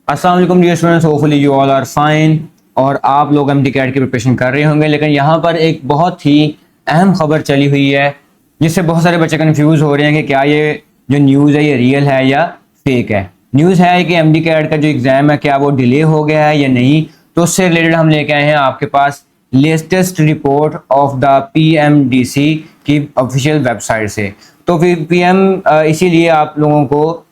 अस्सलाम वालेकुम dear students, hopefully you all are fine. और आप लोग एमडी कैट की प्रिपरेशन कर रहे होंगे, लेकिन यहाँ पर एक बहुत ही अहम खबर चली हुई है जिससे बहुत सारे बच्चे कंफ्यूज हो रहे हैं कि क्या ये जो न्यूज़ है ये रियल है या फेक है। न्यूज़ है कि एमडी कैट का जो एग्ज़ाम है क्या वो डिले हो गया है या नहीं, तो उससे रिलेटेड हम लेके आए हैं आपके पास latest report of the PMDC की ऑफिशियल वेबसाइट से। तो फिर पीएम इसीलिए आप लोगों को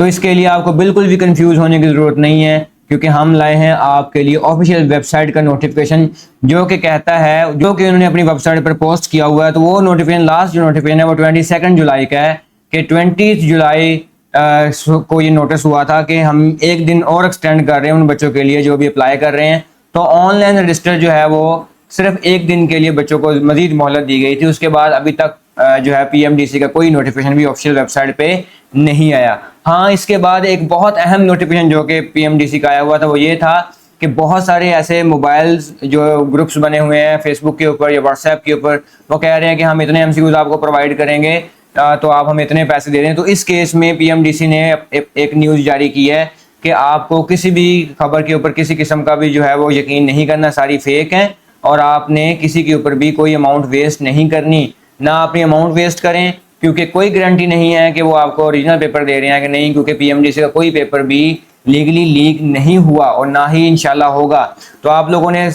तो इसके लिए आपको बिल्कुल भी कंफ्यूज होने की ज़रूरत नहीं है, क्योंकि हम लाए हैं आपके लिए ऑफिशियल वेबसाइट का नोटिफिकेशन जो कि कहता है, जो कि उन्होंने अपनी वेबसाइट पर पोस्ट किया हुआ है। तो वो नोटिफिकेशन, लास्ट जो नोटिफिकेशन है वो 22 जुलाई का है कि 20 जुलाई को ये नोटिस हुआ था कि हम एक दिन और एक्सटेंड कर रहे हैं उन बच्चों के लिए जो भी अप्लाई कर रहे हैं। तो ऑनलाइन रजिस्टर जो है वो सिर्फ एक दिन के लिए बच्चों को मजीद मोहलत दी गई थी। उसके बाद अभी तक जो है पीएमडीसी का कोई नोटिफिकेशन भी ऑफिशियल वेबसाइट पे नहीं आया। हाँ, इसके बाद एक बहुत अहम नोटिफिकेशन जो कि पीएमडीसी का आया हुआ था वो ये था कि बहुत सारे ऐसे मोबाइल्स जो ग्रुप्स बने हुए हैं फेसबुक के ऊपर या व्हाट्सएप के ऊपर, वो कह रहे हैं कि हम इतने एमसीक्यूज आपको प्रोवाइड करेंगे, तो आप हमें इतने पैसे दे रहे हैं। तो इस केस में पीएमडीसी ने एक न्यूज़ जारी की है कि आपको किसी भी खबर के ऊपर किसी किस्म का भी जो है वो यकीन नहीं करना, सारी फेक है। और आपने किसी के ऊपर भी कोई अमाउंट वेस्ट नहीं करनी, ना अपनी अमाउंट वेस्ट करें, क्योंकि कोई गारंटी नहीं है कि वो आपको ओरिजिनल पेपर दे रहे हैं कि नहीं, क्योंकि पीएमडीसी का कोई पेपर भी लीगली लीक नहीं हुआ और ना ही इंशाल्लाह होगा। तो आप लोगों ने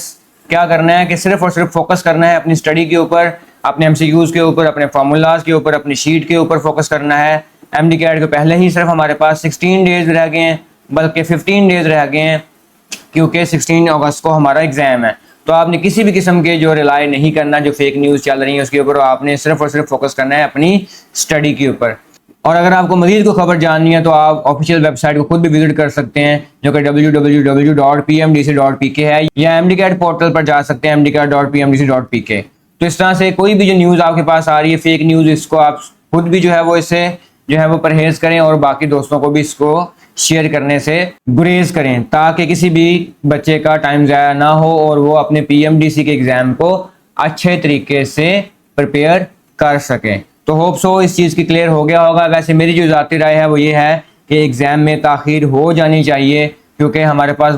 क्या करना है कि सिर्फ और सिर्फ फोकस करना है अपनी स्टडी के ऊपर, अपने एमसीक्यूज के ऊपर, अपने फार्मूलाज के ऊपर, अपनी शीट के ऊपर फोकस करना है। एमडी कैट के पहले ही सिर्फ हमारे पास 16 डेज रह गए हैं, बल्कि 15 डेज रह गए हैं, क्योंकि 16 अगस्त को हमारा एग्जाम है। तो आपने किसी भी किस्म के जो रिलाई नहीं करना, जो फेक न्यूज़ चल रही है उसके ऊपर, आपने सिर्फ और सिर्फ फोकस करना है अपनी स्टडी के ऊपर। और अगर आपको मजीद को खबर जाननी है तो आप ऑफिशियल वेबसाइट को खुद भी विजिट कर सकते हैं, जो कि www.pmdc.pk है, या एमडीकैट पोर्टल पर जा सकते हैं mdcat.pmdc.pk। तो इस तरह से कोई भी जो न्यूज़ आपके पास आ रही है फेक न्यूज़, इसको आप खुद भी जो है वो इससे जो है वो परहेज करें और बाकी दोस्तों को भी इसको शेयर करने से गुरेज करें, ताकि किसी भी बच्चे का टाइम ज़ाया ना हो और वो अपने पीएमडीसी के एग्ज़ाम को अच्छे तरीके से प्रिपेयर कर सकें। तो होप सो इस चीज़ की क्लियर हो गया होगा। वैसे मेरी जो ज़ाती राय है वो ये है कि एग्ज़ाम में ताख़ीर हो जानी चाहिए, क्योंकि हमारे पास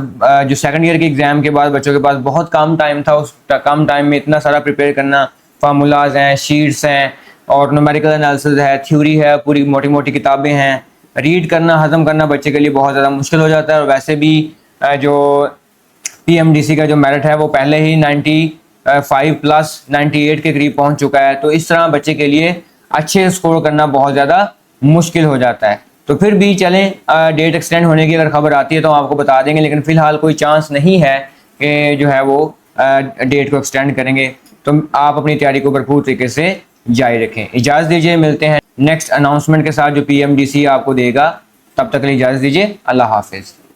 जो सेकंड ईयर के एग्ज़ाम के बाद बच्चों के पास बहुत कम टाइम था। उस कम टाइम में इतना सारा प्रिपेयर करना, फार्मूलाज हैं, शीट्स हैं और न्यूमेरिकल एनालिसिस है, थ्योरी है, पूरी मोटी मोटी किताबें हैं, रीड करना, हज़म करना बच्चे के लिए बहुत ज़्यादा मुश्किल हो जाता है। और वैसे भी जो पीएमडीसी का जो मेरिट है वो पहले ही 95 प्लस 98 के करीब पहुंच चुका है। तो इस तरह बच्चे के लिए अच्छे स्कोर करना बहुत ज़्यादा मुश्किल हो जाता है। तो फिर भी चलें, डेट एक्सटेंड होने की अगर खबर आती है तो हम आपको बता देंगे, लेकिन फ़िलहाल कोई चांस नहीं है कि जो है वो डेट को एक्सटेंड करेंगे। तो आप अपनी तैयारी को भरपूर तरीके से जारी रखें। इजाज़त दीजिए, मिलते हैं नेक्स्ट अनाउंसमेंट के साथ जो पीएमडीसी आपको देगा। तब तक के लिए इजाज़त दीजिए, अल्लाह हाफिज़।